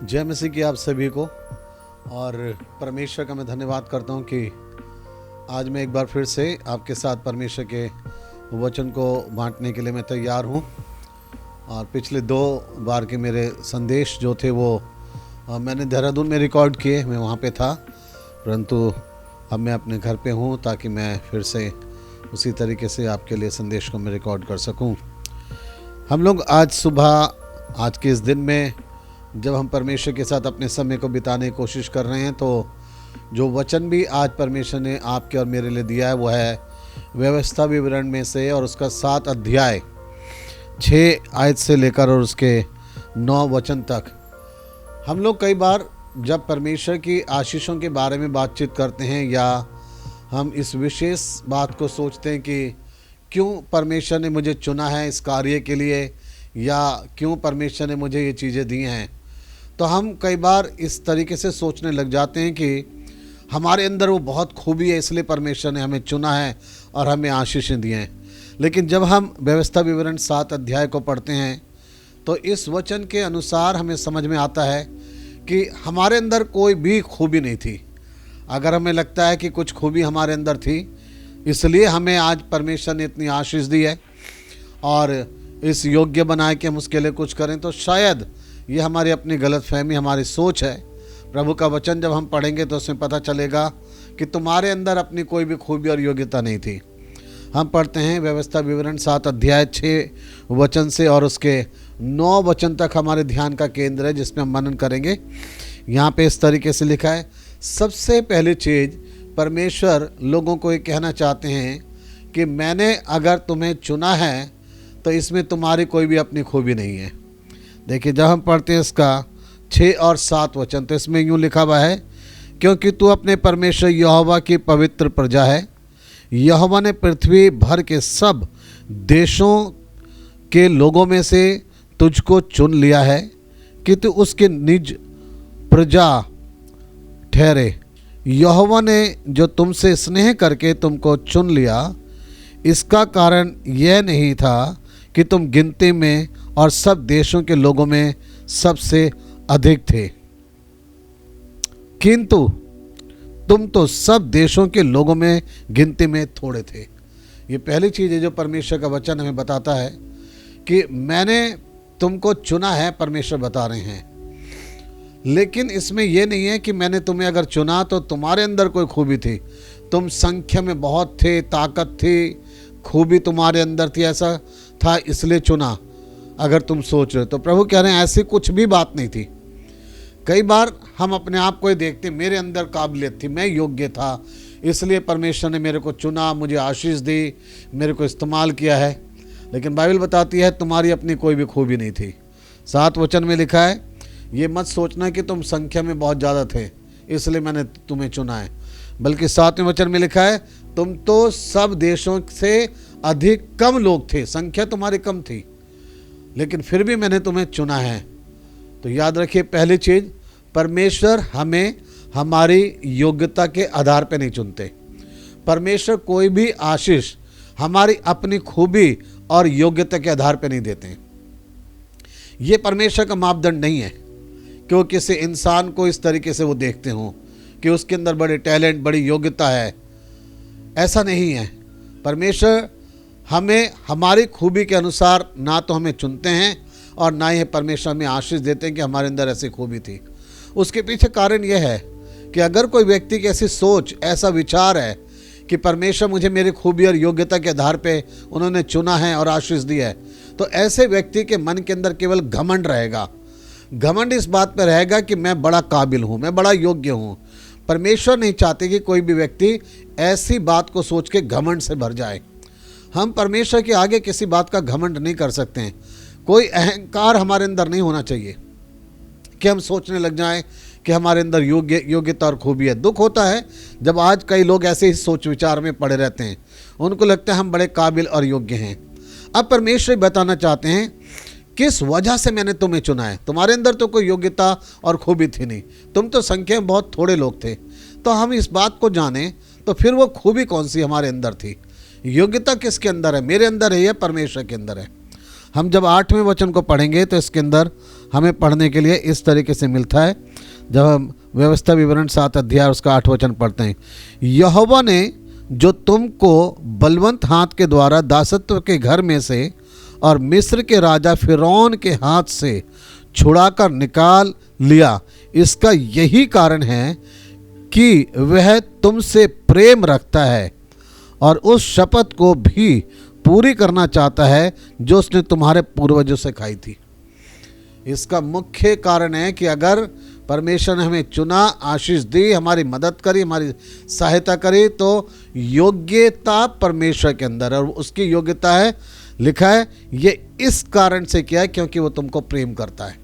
जय मसीह की आप सभी को। और परमेश्वर का मैं धन्यवाद करता हूँ कि आज मैं एक बार फिर से आपके साथ परमेश्वर के वचन को बांटने के लिए मैं तैयार हूँ। और पिछले 2 बार के मेरे संदेश जो थे वो मैंने देहरादून में रिकॉर्ड किए, मैं वहाँ पे था, परंतु अब मैं अपने घर पे हूँ ताकि मैं फिर से उसी तरीके से आपके लिए संदेश को मैं रिकॉर्ड कर सकूँ। हम लोग आज सुबह आज के इस दिन में जब हम परमेश्वर के साथ अपने समय को बिताने की कोशिश कर रहे हैं, तो जो वचन भी आज परमेश्वर ने आपके और मेरे लिए दिया है वो है व्यवस्था विवरण में से, और उसका 7 अध्याय 6 आयत से लेकर और उसके 9 वचन तक। हम लोग कई बार जब परमेश्वर की आशीषों के बारे में बातचीत करते हैं या हम इस विशेष बात को सोचते हैं कि क्यों परमेश्वर ने मुझे चुना है इस कार्य के लिए, या क्यों परमेश्वर ने मुझे ये चीज़ें दी हैं, तो हम कई बार इस तरीके से सोचने लग जाते हैं कि हमारे अंदर वो बहुत खूबी है इसलिए परमेश्वर ने हमें चुना है और हमें आशीषें दी हैं। लेकिन जब हम व्यवस्था विवरण 7 अध्याय को पढ़ते हैं तो इस वचन के अनुसार हमें समझ में आता है कि हमारे अंदर कोई भी खूबी नहीं थी। अगर हमें लगता है कि कुछ खूबी हमारे अंदर थी इसलिए हमें आज परमेश्वर ने इतनी आशीष दी है और इस योग्य बनाए कि हम उसके लिए कुछ करें, तो शायद ये हमारी अपनी गलत फहमी, हमारी सोच है। प्रभु का वचन जब हम पढ़ेंगे तो उसमें पता चलेगा कि तुम्हारे अंदर अपनी कोई भी खूबी और योग्यता नहीं थी। हम पढ़ते हैं व्यवस्था विवरण 7 अध्याय 6 वचन से और उसके 9 वचन तक हमारे ध्यान का केंद्र है, जिसमें हम मनन करेंगे। यहाँ पे इस तरीके से लिखा है, सबसे पहली चीज़ परमेश्वर लोगों को ये कहना चाहते हैं कि मैंने अगर तुम्हें चुना है तो इसमें तुम्हारी कोई भी अपनी खूबी नहीं है। देखिए जब हम पढ़ते हैं इसका 6 और 7 वचन, तो इसमें यूँ लिखा हुआ है, क्योंकि तू अपने परमेश्वर यहोवा की पवित्र प्रजा है। यहोवा ने पृथ्वी भर के सब देशों के लोगों में से तुझको चुन लिया है कि तू उसके निज प्रजा ठहरे। यहोवा ने जो तुमसे स्नेह करके तुमको चुन लिया, इसका कारण यह नहीं था कि तुम गिनती में और सब देशों के लोगों में सबसे अधिक थे, किंतु तुम तो सब देशों के लोगों में गिनती में थोड़े थे। ये पहली चीज़ है जो परमेश्वर का वचन हमें बताता है कि मैंने तुमको चुना है, परमेश्वर बता रहे हैं। लेकिन इसमें यह नहीं है कि मैंने तुम्हें अगर चुना तो तुम्हारे अंदर कोई खूबी थी, तुम संख्या में बहुत थे, ताकत थी, खूबी तुम्हारे अंदर थी, ऐसा था इसलिए चुना। अगर तुम सोच रहे हो तो प्रभु कह रहे हैं ऐसी कुछ भी बात नहीं थी। कई बार हम अपने आप को ही देखते, मेरे अंदर काबिलियत थी, मैं योग्य था, इसलिए परमेश्वर ने मेरे को चुना, मुझे आशीष दी, मेरे को इस्तेमाल किया है। लेकिन बाइबल बताती है तुम्हारी अपनी कोई भी खूबी नहीं थी। 7 वचन में लिखा है, ये मत सोचना कि तुम संख्या में बहुत ज़्यादा थे इसलिए मैंने तुम्हें चुना है, बल्कि 7वें वचन में लिखा है तुम तो सब देशों से अधिक कम लोग थे, संख्या तुम्हारी कम थी, लेकिन फिर भी मैंने तुम्हें चुना है। तो याद रखिए, पहली चीज़, परमेश्वर हमें हमारी योग्यता के आधार पर नहीं चुनते। परमेश्वर कोई भी आशीष हमारी अपनी खूबी और योग्यता के आधार पर नहीं देते। ये परमेश्वर का मापदंड नहीं है कि वो किसी इंसान को इस तरीके से वो देखते हों कि उसके अंदर बड़े टैलेंट, बड़ी योग्यता है। ऐसा नहीं है। परमेश्वर हमें हमारी खूबी के अनुसार ना तो हमें चुनते हैं और ना ही परमेश्वर हमें आशीष देते हैं कि हमारे अंदर ऐसी खूबी थी। उसके पीछे कारण यह है कि अगर कोई व्यक्ति की ऐसी सोच, ऐसा विचार है कि परमेश्वर मुझे मेरी खूबी और योग्यता के आधार पे उन्होंने चुना है और आशीष दी है, तो ऐसे व्यक्ति के मन के अंदर केवल घमंड रहेगा। घमंड इस बात पर रहेगा कि मैं बड़ा काबिल हूँ, मैं बड़ा योग्य हूँ। परमेश्वर नहीं चाहते कि कोई भी व्यक्ति ऐसी बात को सोच के घमंड से भर जाए। हम परमेश्वर के आगे किसी बात का घमंड नहीं कर सकते हैं। कोई अहंकार हमारे अंदर नहीं होना चाहिए कि हम सोचने लग जाएं कि हमारे अंदर योग्यता और खूबी है। दुख होता है जब आज कई लोग ऐसे ही सोच विचार में पड़े रहते हैं, उनको लगता है हम बड़े काबिल और योग्य हैं। अब परमेश्वर बताना चाहते हैं किस वजह से मैंने तुम्हें चुना है। तुम्हारे अंदर तो कोई योग्यता और खूबी थी नहीं, तुम तो संख्या में बहुत थोड़े लोग थे। तो हम इस बात को जानें तो फिर वो खूबी कौन सी हमारे अंदर थी, योग्यता किसके अंदर है, मेरे अंदर है या परमेश्वर के अंदर है। हम जब 8वें वचन को पढ़ेंगे तो इसके अंदर हमें पढ़ने के लिए इस तरीके से मिलता है। जब हम व्यवस्था विवरण 7 अध्याय उसका 8 वचन पढ़ते हैं, यहोवा ने जो तुमको बलवंत हाथ के द्वारा दासत्व के घर में से और मिस्र के राजा फिरौन के हाथ से छुड़ाकर निकाल लिया, इसका यही कारण है कि वह तुमसे प्रेम रखता है और उस शपथ को भी पूरी करना चाहता है जो उसने तुम्हारे पूर्वजों से खाई थी। इसका मुख्य कारण है कि अगर परमेश्वर ने हमें चुना, आशीष दी, हमारी मदद करी, हमारी सहायता करी, तो योग्यता परमेश्वर के अंदर, और उसकी योग्यता है, लिखा है, ये इस कारण से किया है क्योंकि वो तुमको प्रेम करता है।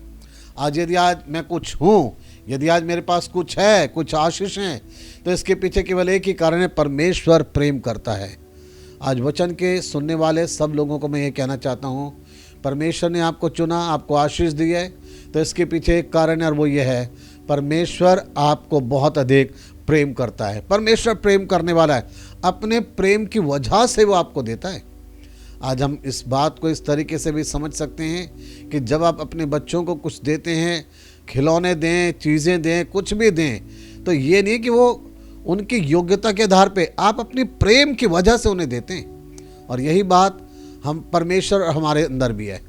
आज यदि आज मैं कुछ हूँ, यदि आज मेरे पास कुछ है, कुछ आशीष हैं, तो इसके पीछे केवल एक ही कारण है, परमेश्वर प्रेम करता है। आज वचन के सुनने वाले सब लोगों को मैं ये कहना चाहता हूँ, परमेश्वर ने आपको चुना, आपको आशीष दी है, तो इसके पीछे एक कारण है और वो ये है, परमेश्वर आपको बहुत अधिक प्रेम करता है। परमेश्वर प्रेम करने वाला है, अपने प्रेम की वजह से वो आपको देता है। आज हम इस बात को इस तरीके से भी समझ सकते हैं कि जब आप अपने बच्चों को कुछ देते हैं, खिलौने दें, चीज़ें दें, कुछ भी दें, तो ये नहीं कि वो उनकी योग्यता के आधार पे, आप अपनी प्रेम की वजह से उन्हें देते हैं। और यही बात हम परमेश्वर हमारे अंदर भी है।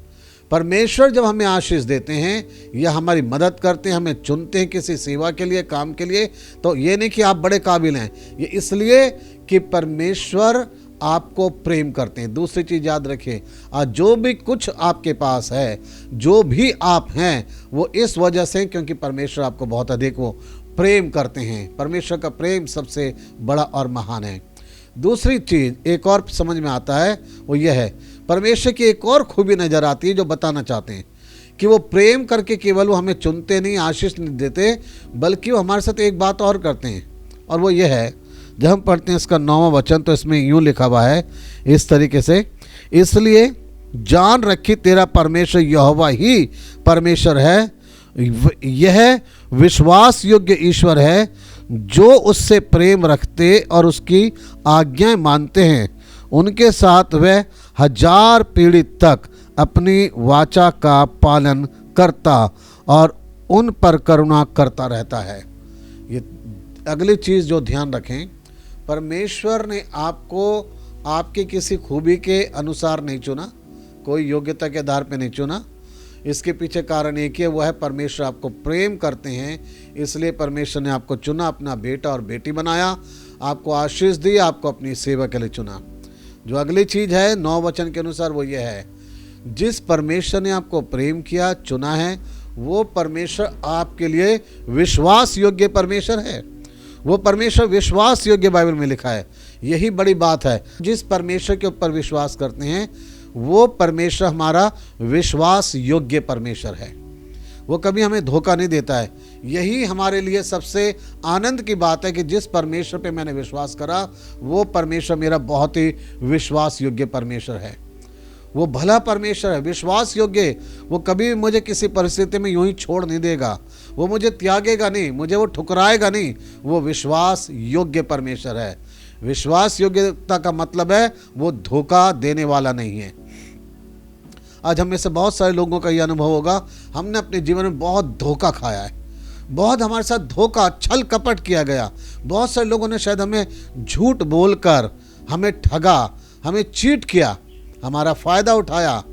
परमेश्वर जब हमें आशीष देते हैं या हमारी मदद करते हैं, हमें चुनते हैं किसी सेवा के लिए, काम के लिए, तो ये नहीं कि आप बड़े काबिल हैं, ये इसलिए कि परमेश्वर आपको प्रेम करते हैं। दूसरी चीज़ याद रखिए, आज जो भी कुछ आपके पास है, जो भी आप हैं, वो इस वजह से क्योंकि परमेश्वर आपको बहुत अधिक वो प्रेम करते हैं। परमेश्वर का प्रेम सबसे बड़ा और महान है। दूसरी चीज़ एक और समझ में आता है, वो ये है, परमेश्वर की एक और खूबी नज़र आती है जो बताना चाहते हैं कि वो प्रेम करके केवल वो हमें चुनते नहीं, आशीष नहीं देते, बल्कि वो हमारे साथ एक बात और करते हैं, और वो ये है, जब हम पढ़ते हैं इसका 9वां वचन, तो इसमें यूँ लिखा हुआ है इस तरीके से, इसलिए जान रखी तेरा परमेश्वर यहोवा ही परमेश्वर है, यह विश्वास योग्य ईश्वर है, जो उससे प्रेम रखते और उसकी आज्ञाएं मानते हैं, उनके साथ वह 1000 पीढ़ी तक अपनी वाचा का पालन करता और उन पर करुणा करता रहता है। ये अगली चीज़ जो ध्यान रखें, परमेश्वर ने आपको आपकी किसी खूबी के अनुसार नहीं चुना, कोई योग्यता के आधार पे नहीं चुना। इसके पीछे कारण एक ही है, वो है परमेश्वर आपको प्रेम करते हैं, इसलिए परमेश्वर ने आपको चुना, अपना बेटा और बेटी बनाया, आपको आशीष दी, आपको अपनी सेवा के लिए चुना। जो अगली चीज़ है 9 वचन के अनुसार, वो ये है, जिस परमेश्वर ने आपको प्रेम किया, चुना है, वो परमेश्वर आपके लिए विश्वास योग्य परमेश्वर है। वो परमेश्वर विश्वास योग्य बाइबल में लिखा है। यही बड़ी बात है, जिस परमेश्वर के ऊपर विश्वास करते हैं वो परमेश्वर हमारा विश्वास योग्य परमेश्वर है। वो कभी हमें धोखा नहीं देता है। यही हमारे लिए सबसे आनंद की बात है कि जिस परमेश्वर पे मैंने विश्वास करा, वो परमेश्वर मेरा बहुत ही विश्वास योग्य परमेश्वर है। वो भला परमेश्वर है, विश्वास योग्य। वो कभी मुझे किसी परिस्थिति में यूं ही छोड़ नहीं देगा, वो मुझे त्यागेगा नहीं, मुझे वो ठुकराएगा नहीं। वो विश्वास योग्य परमेश्वर है। विश्वास योग्यता का मतलब है वो धोखा देने वाला नहीं है। आज हम में से बहुत सारे लोगों का ये अनुभव होगा, हमने अपने जीवन में बहुत धोखा खाया है, बहुत हमारे साथ धोखा, छल कपट किया गया। बहुत सारे लोगों ने शायद हमें झूठ बोलकर हमें ठगा, हमें चीट किया, हमारा फ़ायदा उठाया।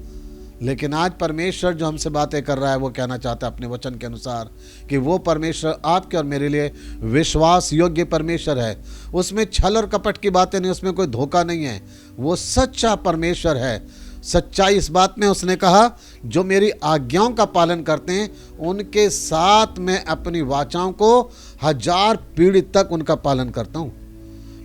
लेकिन आज परमेश्वर जो हमसे बातें कर रहा है, वो कहना चाहता है अपने वचन के अनुसार कि वो परमेश्वर आपके और मेरे लिए विश्वास योग्य परमेश्वर है। उसमें छल और कपट की बातें नहीं, उसमें कोई धोखा नहीं है। वो सच्चा परमेश्वर है। सच्चाई इस बात में उसने कहा, जो मेरी आज्ञाओं का पालन करते हैं उनके साथ मैं अपनी वाचाओं को 1000 पीढ़ी तक उनका पालन करता हूँ।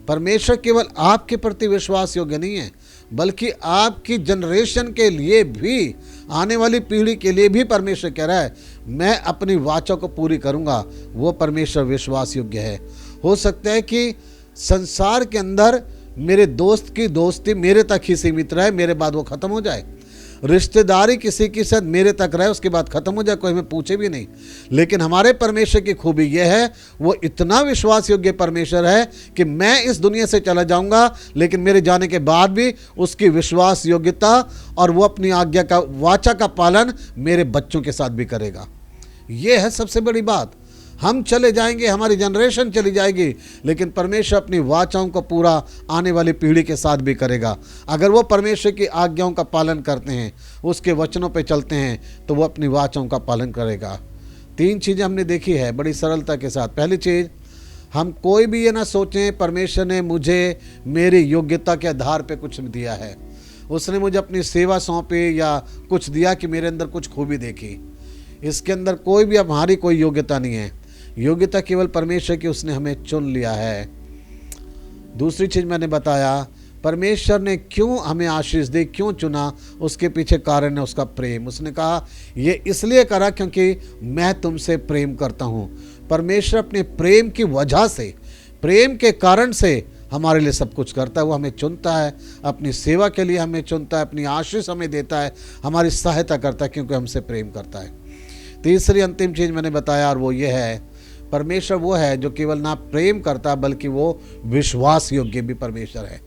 परमेश्वर केवल आपके प्रति विश्वास योग्य नहीं है, बल्कि आपकी जनरेशन के लिए भी, आने वाली पीढ़ी के लिए भी परमेश्वर कह रहा है मैं अपनी वाचा को पूरी करूंगा। वो परमेश्वर विश्वास योग्य है। हो सकता है कि संसार के अंदर मेरे दोस्त की दोस्ती मेरे तक ही सीमित रहे, मेरे बाद वो ख़त्म हो जाए। रिश्तेदारी किसी की शायद मेरे तक रहे, उसके बाद खत्म हो जाए, कोई हमें पूछे भी नहीं। लेकिन हमारे परमेश्वर की खूबी यह है, वो इतना विश्वास योग्य परमेश्वर है कि मैं इस दुनिया से चला जाऊंगा, लेकिन मेरे जाने के बाद भी उसकी विश्वास योग्यता और वो अपनी आज्ञा का, वाचा का पालन मेरे बच्चों के साथ भी करेगा। ये है सबसे बड़ी बात। हम चले जाएंगे, हमारी जनरेशन चली जाएगी, लेकिन परमेश्वर अपनी वाचाओं को पूरा आने वाली पीढ़ी के साथ भी करेगा। अगर वो परमेश्वर की आज्ञाओं का पालन करते हैं, उसके वचनों पे चलते हैं, तो वो अपनी वाचाओं का पालन करेगा। 3 चीज़ें हमने देखी है बड़ी सरलता के साथ। पहली चीज़, हम कोई भी ये ना सोचें परमेश्वर ने मुझे मेरी योग्यता के आधार पे कुछ दिया है, उसने मुझे अपनी सेवा सौंपी या कुछ दिया कि मेरे अंदर कुछ खूबी देखी। इसके अंदर कोई भी हमारी कोई योग्यता नहीं है। योग्यता केवल परमेश्वर की, उसने हमें चुन लिया है। दूसरी चीज़ मैंने बताया, परमेश्वर ने क्यों हमें आशीष दी, क्यों चुना, उसके पीछे कारण है उसका प्रेम। उसने कहा ये इसलिए करा क्योंकि मैं तुमसे प्रेम करता हूँ। परमेश्वर अपने प्रेम की वजह से, प्रेम के कारण से हमारे लिए सब कुछ करता है। वो हमें चुनता है, अपनी सेवा के लिए हमें चुनता है, अपनी आशीष हमें देता है, हमारी सहायता करता है क्योंकि हमसे प्रेम करता है। तीसरी अंतिम चीज़ मैंने बताया, और वो ये है, परमेश्वर वो है जो केवल ना प्रेम करता बल्कि वो विश्वास योग्य भी परमेश्वर है।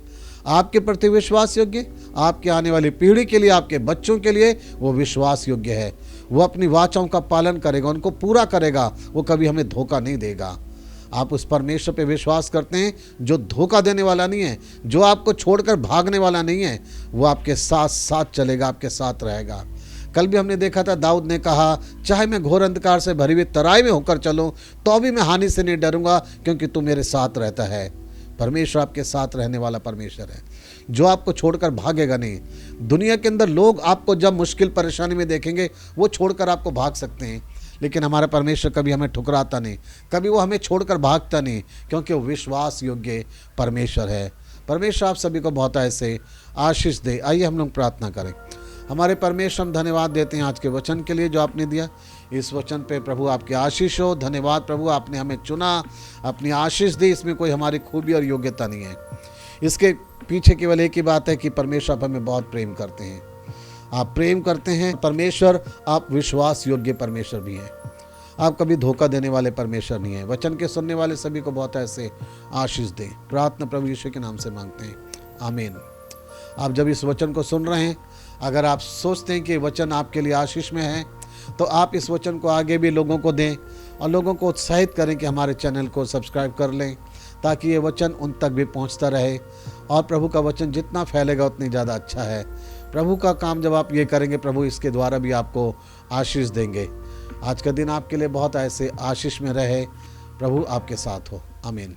आपके प्रति विश्वास योग्य, आपके आने वाली पीढ़ी के लिए, आपके बच्चों के लिए वो विश्वास योग्य है। वो अपनी वाचाओं का पालन करेगा, उनको पूरा करेगा, वो कभी हमें धोखा नहीं देगा। आप उस परमेश्वर पे विश्वास करते हैं जो धोखा देने वाला नहीं है, जो आपको छोड़कर भागने वाला नहीं है। वो आपके साथ साथ चलेगा, आपके साथ रहेगा। कल भी हमने देखा था, दाऊद ने कहा, चाहे मैं घोर अंधकार से भरी हुई तराई में होकर चलूं तो भी मैं हानि से नहीं डरूंगा क्योंकि तू मेरे साथ रहता है। परमेश्वर आपके साथ रहने वाला परमेश्वर है जो आपको छोड़कर भागेगा नहीं। दुनिया के अंदर लोग आपको जब मुश्किल परेशानी में देखेंगे वो छोड़कर आपको भाग सकते हैं, लेकिन हमारा परमेश्वर कभी हमें ठुकराता नहीं, कभी वो हमें छोड़कर भागता नहीं, क्योंकि वो विश्वास योग्य परमेश्वर है। परमेश्वर आप सभी को बहुत ऐसे आशीष दे। आइए हम लोग प्रार्थना करें। हमारे परमेश्वर, हम धन्यवाद देते हैं आज के वचन के लिए जो आपने दिया। इस वचन पे प्रभु आपकी आशीष हो। धन्यवाद प्रभु, आपने हमें चुना, अपनी आशीष दी। इसमें कोई हमारी खूबी और योग्यता नहीं है, इसके पीछे केवल एक ही बात है कि परमेश्वर आप हमें बहुत प्रेम करते हैं। आप प्रेम करते हैं परमेश्वर, आप विश्वास योग्य परमेश्वर भी हैं। आप कभी धोखा देने वाले परमेश्वर नहीं है। वचन के सुनने वाले सभी को बहुत ऐसे आशीष दें। प्रार्थना प्रभु यीशु के नाम से मांगते हैं, आमीन। आप जब इस वचन को सुन रहे हैं, अगर आप सोचते हैं कि वचन आपके लिए आशीष में है, तो आप इस वचन को आगे भी लोगों को दें और लोगों को उत्साहित करें कि हमारे चैनल को सब्सक्राइब कर लें, ताकि ये वचन उन तक भी पहुंचता रहे। और प्रभु का वचन जितना फैलेगा उतनी ज़्यादा अच्छा है। प्रभु का काम जब आप ये करेंगे, प्रभु इसके द्वारा भी आपको आशीष देंगे। आज का दिन आपके लिए बहुत ऐसे आशीष में रहे। प्रभु आपके साथ हो, आमीन।